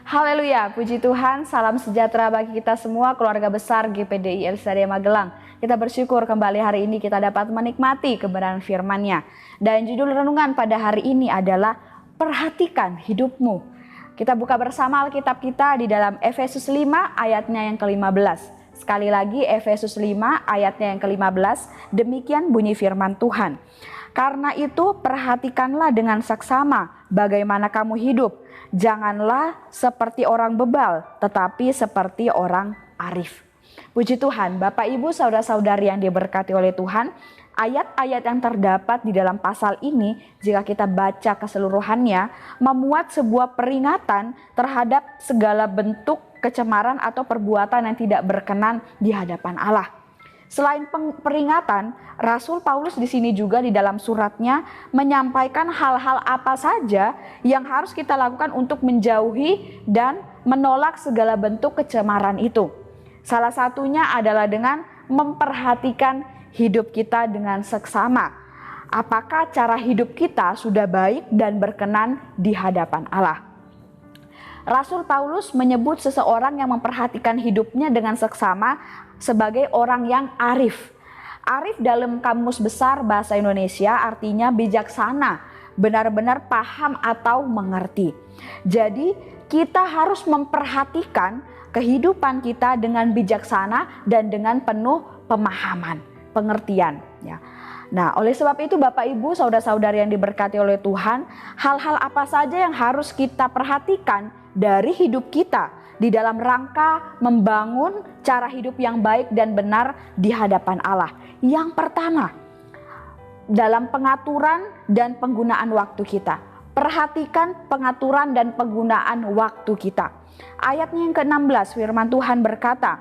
Haleluya, puji Tuhan, salam sejahtera bagi kita semua, keluarga besar GPDI LCD Magelang. Kita bersyukur kembali hari ini kita dapat menikmati kebenaran firman-Nya. Dan judul renungan pada hari ini adalah Perhatikan Hidupmu. Kita buka bersama Alkitab kita di dalam Efesus 5 ayatnya yang ke-15. Sekali lagi Efesus 5 ayatnya yang ke-15, demikian bunyi firman Tuhan. Karena itu perhatikanlah dengan saksama bagaimana kamu hidup. Janganlah seperti orang bebal, tetapi seperti orang arif. Puji Tuhan, Bapak Ibu saudara-saudari yang diberkati oleh Tuhan, ayat-ayat yang terdapat di dalam pasal ini jika kita baca keseluruhannya memuat sebuah peringatan terhadap segala bentuk kecemaran atau perbuatan yang tidak berkenan di hadapan Allah. Selain peringatan, Rasul Paulus di sini juga di dalam suratnya menyampaikan hal-hal apa saja yang harus kita lakukan untuk menjauhi dan menolak segala bentuk kecemaran itu. Salah satunya adalah dengan memperhatikan hidup kita dengan seksama. Apakah cara hidup kita sudah baik dan berkenan di hadapan Allah? Rasul Paulus menyebut seseorang yang memperhatikan hidupnya dengan seksama sebagai orang yang arif. Arif dalam Kamus Besar Bahasa Indonesia artinya bijaksana, benar-benar paham atau mengerti. Jadi kita harus memperhatikan kehidupan kita dengan bijaksana dan dengan penuh pemahaman, pengertian. Ya. Nah, oleh sebab itu Bapak Ibu saudara-saudari yang diberkati oleh Tuhan, hal-hal apa saja yang harus kita perhatikan dari hidup kita di dalam rangka membangun cara hidup yang baik dan benar di hadapan Allah. Yang pertama, dalam pengaturan dan penggunaan waktu kita. Perhatikan pengaturan dan penggunaan waktu kita. Ayatnya yang ke-16 firman Tuhan berkata,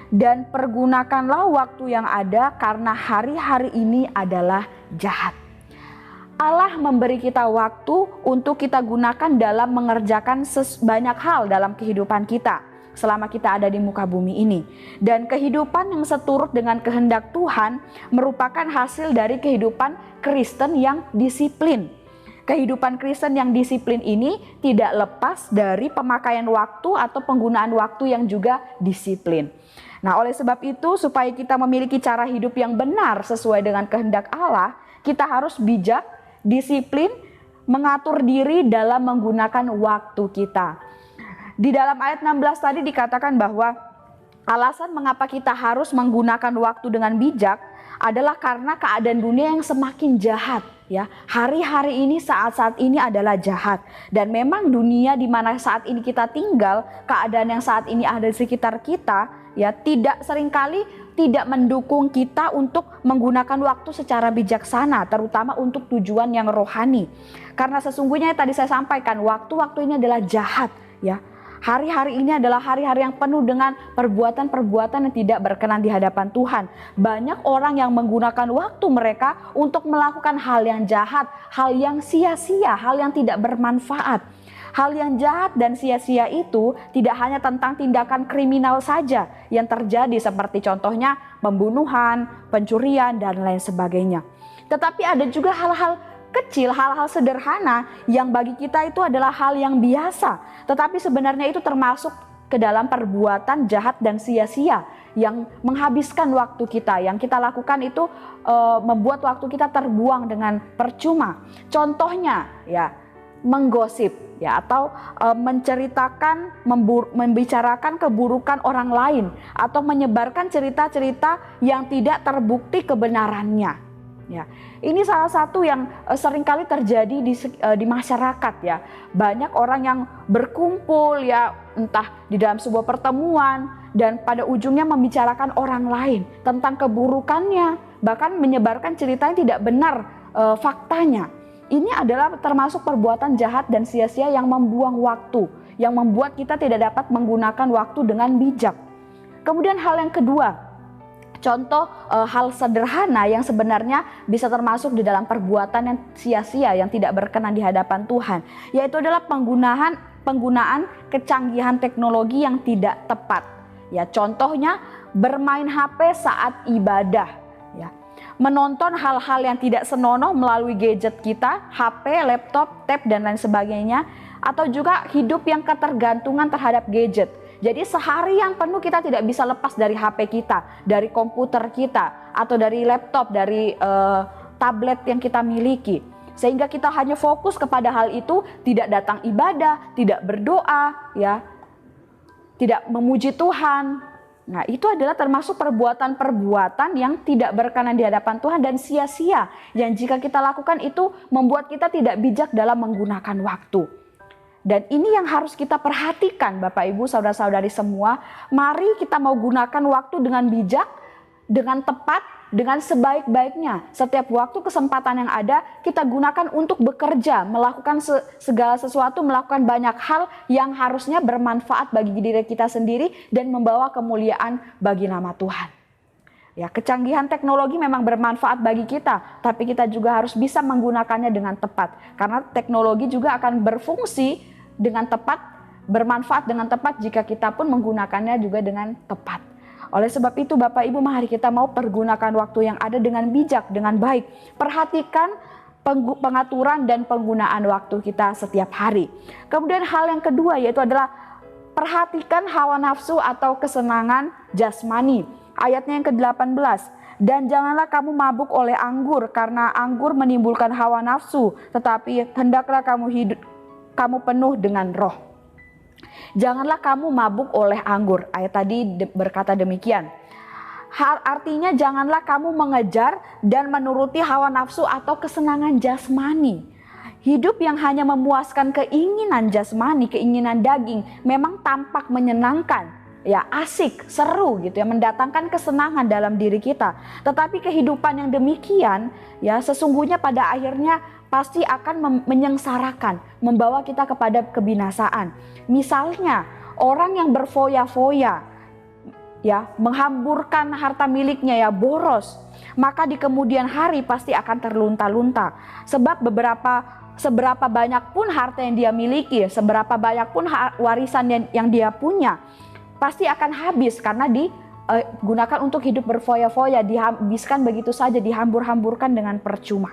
dan pergunakanlah waktu yang ada karena hari-hari ini adalah jahat. Allah memberi kita waktu untuk kita gunakan dalam mengerjakan banyak hal dalam kehidupan kita selama kita ada di muka bumi ini. Dan kehidupan yang seturut dengan kehendak Tuhan merupakan hasil dari kehidupan Kristen yang disiplin. Kehidupan Kristen yang disiplin ini tidak lepas dari pemakaian waktu atau penggunaan waktu yang juga disiplin. Nah, oleh sebab itu supaya kita memiliki cara hidup yang benar sesuai dengan kehendak Allah, kita harus bijak, disiplin, mengatur diri dalam menggunakan waktu kita. Di dalam ayat 16 tadi dikatakan bahwa alasan mengapa kita harus menggunakan waktu dengan bijak adalah karena keadaan dunia yang semakin jahat. Ya, hari-hari ini, saat-saat ini adalah jahat, dan memang dunia di mana saat ini kita tinggal, keadaan yang saat ini ada di sekitar kita, ya seringkali tidak mendukung kita untuk menggunakan waktu secara bijaksana, terutama untuk tujuan yang rohani. Karena sesungguhnya tadi saya sampaikan, waktu-waktu ini adalah jahat, ya. Hari-hari ini adalah hari-hari yang penuh dengan perbuatan-perbuatan yang tidak berkenan di hadapan Tuhan. Banyak orang yang menggunakan waktu mereka untuk melakukan hal yang jahat, hal yang sia-sia, hal yang tidak bermanfaat. Hal yang jahat dan sia-sia itu tidak hanya tentang tindakan kriminal saja yang terjadi seperti contohnya pembunuhan, pencurian, dan lain sebagainya. Tetapi ada juga hal-hal kecil, hal-hal sederhana yang bagi kita itu adalah hal yang biasa, tetapi sebenarnya itu termasuk ke dalam perbuatan jahat dan sia-sia yang menghabiskan waktu kita. Yang kita lakukan itu membuat waktu kita terbuang dengan percuma. Contohnya ya menggosip ya, atau menceritakan, membicarakan keburukan orang lain, atau menyebarkan cerita-cerita yang tidak terbukti kebenarannya. Ya, ini salah satu yang seringkali terjadi di masyarakat ya. Banyak orang yang berkumpul ya, entah di dalam sebuah pertemuan, dan pada ujungnya membicarakan orang lain tentang keburukannya, bahkan menyebarkan cerita yang tidak benar faktanya. Ini adalah termasuk perbuatan jahat dan sia-sia yang membuang waktu, yang membuat kita tidak dapat menggunakan waktu dengan bijak. Kemudian hal yang kedua, contoh hal sederhana yang sebenarnya bisa termasuk di dalam perbuatan yang sia-sia yang tidak berkenan di hadapan Tuhan, yaitu adalah penggunaan kecanggihan teknologi yang tidak tepat. Ya, contohnya bermain HP saat ibadah, ya. Menonton hal-hal yang tidak senonoh melalui gadget kita, HP, laptop, tab, dan lain sebagainya, Atau juga hidup yang ketergantungan terhadap gadget. Jadi seharian penuh kita tidak bisa lepas dari HP kita, dari komputer kita, atau dari laptop, dari tablet yang kita miliki. Sehingga kita hanya fokus kepada hal itu, tidak datang ibadah, tidak berdoa, ya, tidak memuji Tuhan. Nah, itu adalah termasuk perbuatan-perbuatan yang tidak berkenan di hadapan Tuhan dan sia-sia. Yang jika kita lakukan itu membuat kita tidak bijak dalam menggunakan waktu. Dan ini yang harus kita perhatikan Bapak Ibu, saudara-saudari semua. Mari kita mau gunakan waktu dengan bijak, dengan tepat, dengan sebaik-baiknya. Setiap waktu kesempatan yang ada kita gunakan untuk bekerja, melakukan segala sesuatu, melakukan banyak hal yang harusnya bermanfaat bagi diri kita sendiri dan membawa kemuliaan bagi nama Tuhan. Ya, kecanggihan teknologi memang bermanfaat bagi kita, tapi kita juga harus bisa menggunakannya dengan tepat. Karena teknologi juga akan berfungsi dengan tepat, bermanfaat dengan tepat jika kita pun menggunakannya juga dengan tepat. Oleh sebab itu Bapak Ibu, mari kita mau pergunakan waktu yang ada dengan bijak, dengan baik. Perhatikan pengaturan dan penggunaan waktu kita setiap hari. Kemudian hal yang kedua yaitu adalah perhatikan hawa nafsu atau kesenangan jasmani. Ayatnya yang ke-18. Dan janganlah kamu mabuk oleh anggur, karena anggur menimbulkan hawa nafsu, tetapi hendaklah kamu penuh dengan roh. Janganlah kamu mabuk oleh anggur. Ayat tadi berkata demikian. Artinya janganlah kamu mengejar dan menuruti hawa nafsu atau kesenangan jasmani. Hidup yang hanya memuaskan keinginan jasmani, keinginan daging, memang tampak menyenangkan, ya asik, seru gitu ya, mendatangkan kesenangan dalam diri kita. Tetapi kehidupan yang demikian ya sesungguhnya pada akhirnya pasti akan menyengsarakan, membawa kita kepada kebinasaan. Misalnya orang yang berfoya-foya, ya menghamburkan harta miliknya, ya boros, maka di kemudian hari pasti akan terlunta-lunta. Sebab seberapa banyak pun harta yang dia miliki, seberapa banyak pun warisan yang dia punya, pasti akan habis karena digunakan untuk hidup berfoya-foya, dihabiskan begitu saja, dihambur-hamburkan dengan percuma.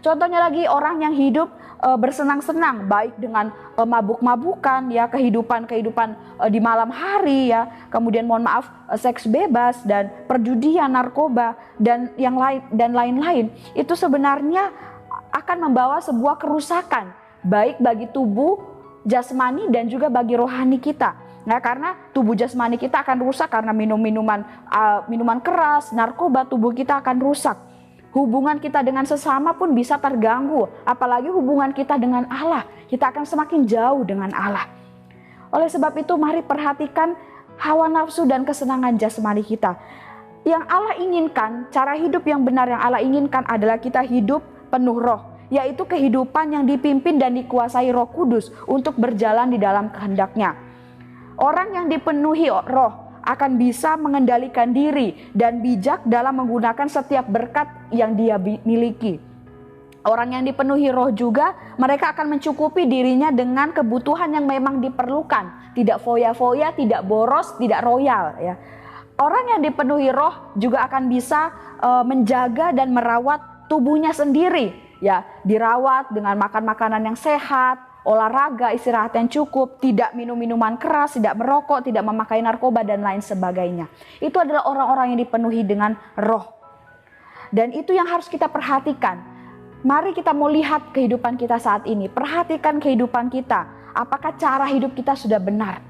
Contohnya lagi orang yang hidup bersenang-senang, baik dengan mabuk-mabukan, ya kehidupan di malam hari, ya kemudian mohon maaf seks bebas dan perjudian, narkoba dan lain-lain. Itu sebenarnya akan membawa sebuah kerusakan baik bagi tubuh jasmani dan juga bagi rohani kita. Nah, karena tubuh jasmani kita akan rusak karena minuman keras, narkoba, tubuh kita akan rusak. Hubungan kita dengan sesama pun bisa terganggu, apalagi hubungan kita dengan Allah. Kita akan semakin jauh dengan Allah. Oleh sebab itu mari perhatikan hawa nafsu dan kesenangan jasmani kita. Yang Allah inginkan, cara hidup yang benar yang Allah inginkan adalah kita hidup penuh roh, yaitu kehidupan yang dipimpin dan dikuasai Roh Kudus untuk berjalan di dalam kehendak-Nya. Orang yang dipenuhi roh akan bisa mengendalikan diri dan bijak dalam menggunakan setiap berkat yang dia miliki. Orang yang dipenuhi roh juga, mereka akan mencukupi dirinya dengan kebutuhan yang memang diperlukan. Tidak foya-foya, tidak boros, tidak royal, ya. Orang yang dipenuhi roh juga akan bisa menjaga dan merawat tubuhnya sendiri, ya, dirawat dengan makan makanan yang sehat, olahraga, istirahat yang cukup, tidak minum minuman keras, tidak merokok, tidak memakai narkoba dan lain sebagainya. Itu adalah orang-orang yang dipenuhi dengan roh. Dan itu yang harus kita perhatikan. Mari kita mau lihat kehidupan kita saat ini. Perhatikan kehidupan kita. Apakah cara hidup kita sudah benar?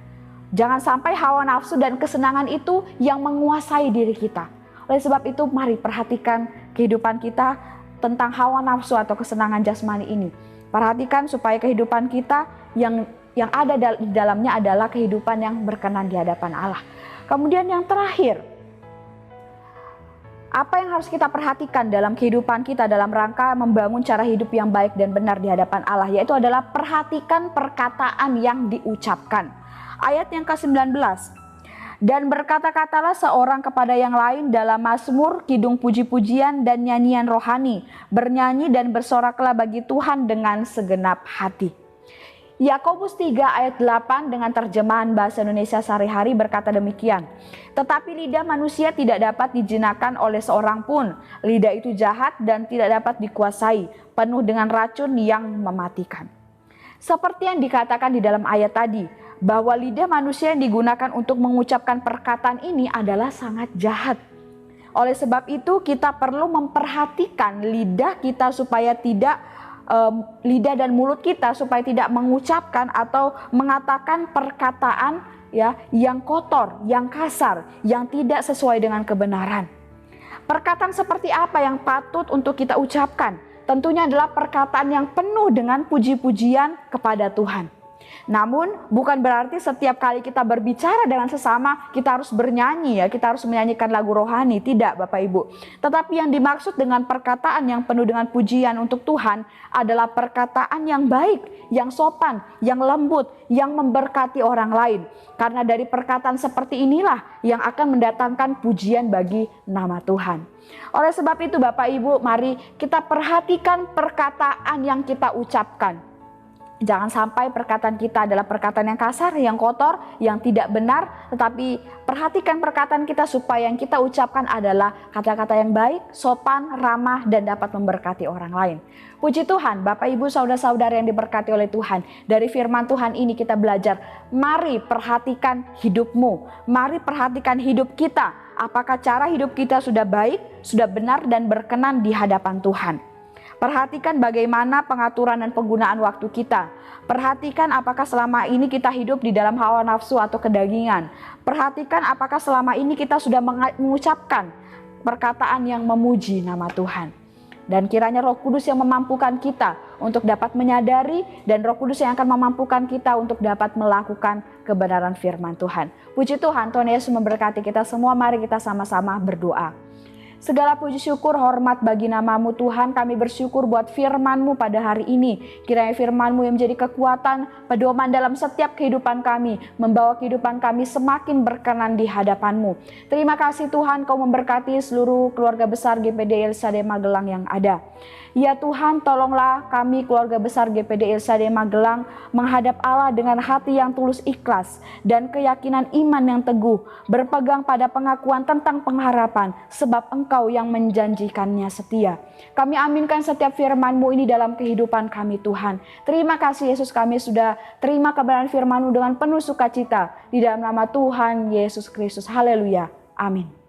Jangan sampai hawa nafsu dan kesenangan itu yang menguasai diri kita. Oleh sebab itu mari perhatikan kehidupan kita tentang hawa nafsu atau kesenangan jasmani ini. Perhatikan supaya kehidupan kita yang ada di dalamnya adalah kehidupan yang berkenan di hadapan Allah. Kemudian yang terakhir, apa yang harus kita perhatikan dalam kehidupan kita dalam rangka membangun cara hidup yang baik dan benar di hadapan Allah, yaitu adalah perhatikan perkataan yang diucapkan. Ayat yang ke-19. Dan berkata-katalah seorang kepada yang lain dalam mazmur, kidung puji-pujian dan nyanyian rohani. Bernyanyi dan bersoraklah bagi Tuhan dengan segenap hati. Yakobus 3 ayat 8 dengan terjemahan bahasa Indonesia sehari-hari berkata demikian. Tetapi lidah manusia tidak dapat dijinakan oleh seorang pun. Lidah itu jahat dan tidak dapat dikuasai, penuh dengan racun yang mematikan. Seperti yang dikatakan di dalam ayat tadi, bahwa lidah manusia yang digunakan untuk mengucapkan perkataan ini adalah sangat jahat. Oleh sebab itu kita perlu memperhatikan lidah kita supaya tidak lidah dan mulut kita supaya tidak mengucapkan atau mengatakan perkataan yang kotor, yang kasar, yang tidak sesuai dengan kebenaran. Perkataan seperti apa yang patut untuk kita ucapkan? Tentunya adalah perkataan yang penuh dengan puji-pujian kepada Tuhan. Namun bukan berarti setiap kali kita berbicara dengan sesama kita harus bernyanyi kita harus menyanyikan lagu rohani, tidak Bapak Ibu. Tetapi yang dimaksud dengan perkataan yang penuh dengan pujian untuk Tuhan adalah perkataan yang baik, yang sopan, yang lembut, yang memberkati orang lain. Karena dari perkataan seperti inilah yang akan mendatangkan pujian bagi nama Tuhan. Oleh sebab itu Bapak Ibu, mari kita perhatikan perkataan yang kita ucapkan. Jangan sampai perkataan kita adalah perkataan yang kasar, yang kotor, yang tidak benar. Tetapi perhatikan perkataan kita supaya yang kita ucapkan adalah kata-kata yang baik, sopan, ramah, dan dapat memberkati orang lain. Puji Tuhan, Bapak Ibu saudara-saudara yang diberkati oleh Tuhan. Dari firman Tuhan ini kita belajar, mari perhatikan hidupmu. Mari perhatikan hidup kita. Apakah cara hidup kita sudah baik, sudah benar, dan berkenan di hadapan Tuhan. Perhatikan bagaimana pengaturan dan penggunaan waktu kita. Perhatikan apakah selama ini kita hidup di dalam hawa nafsu atau kedagingan. Perhatikan apakah selama ini kita sudah mengucapkan perkataan yang memuji nama Tuhan. Dan kiranya Roh Kudus yang memampukan kita untuk dapat menyadari, dan Roh Kudus yang akan memampukan kita untuk dapat melakukan kebenaran firman Tuhan. Puji Tuhan, Tuhan Yesus memberkati kita semua. Mari kita sama-sama berdoa. Segala puji syukur hormat bagi nama-Mu Tuhan, kami bersyukur buat firman-Mu pada hari ini. Kiranya firman-Mu yang menjadi kekuatan, pedoman dalam setiap kehidupan kami, membawa kehidupan kami semakin berkenan di hadapan-Mu. Terima kasih Tuhan, Kau memberkati seluruh keluarga besar GPD Ilsade Magelang yang ada. Ya Tuhan, tolonglah kami keluarga besar GPD Ilsade Magelang menghadap Allah dengan hati yang tulus ikhlas dan keyakinan iman yang teguh, berpegang pada pengakuan tentang pengharapan, sebab Engkau yang menjanjikannya setia. Kami aminkan setiap firman-Mu ini dalam kehidupan kami Tuhan. Terima kasih Yesus, kami sudah terima kebenaran firman-Mu dengan penuh sukacita. Di dalam nama Tuhan Yesus Kristus. Haleluya. Amin.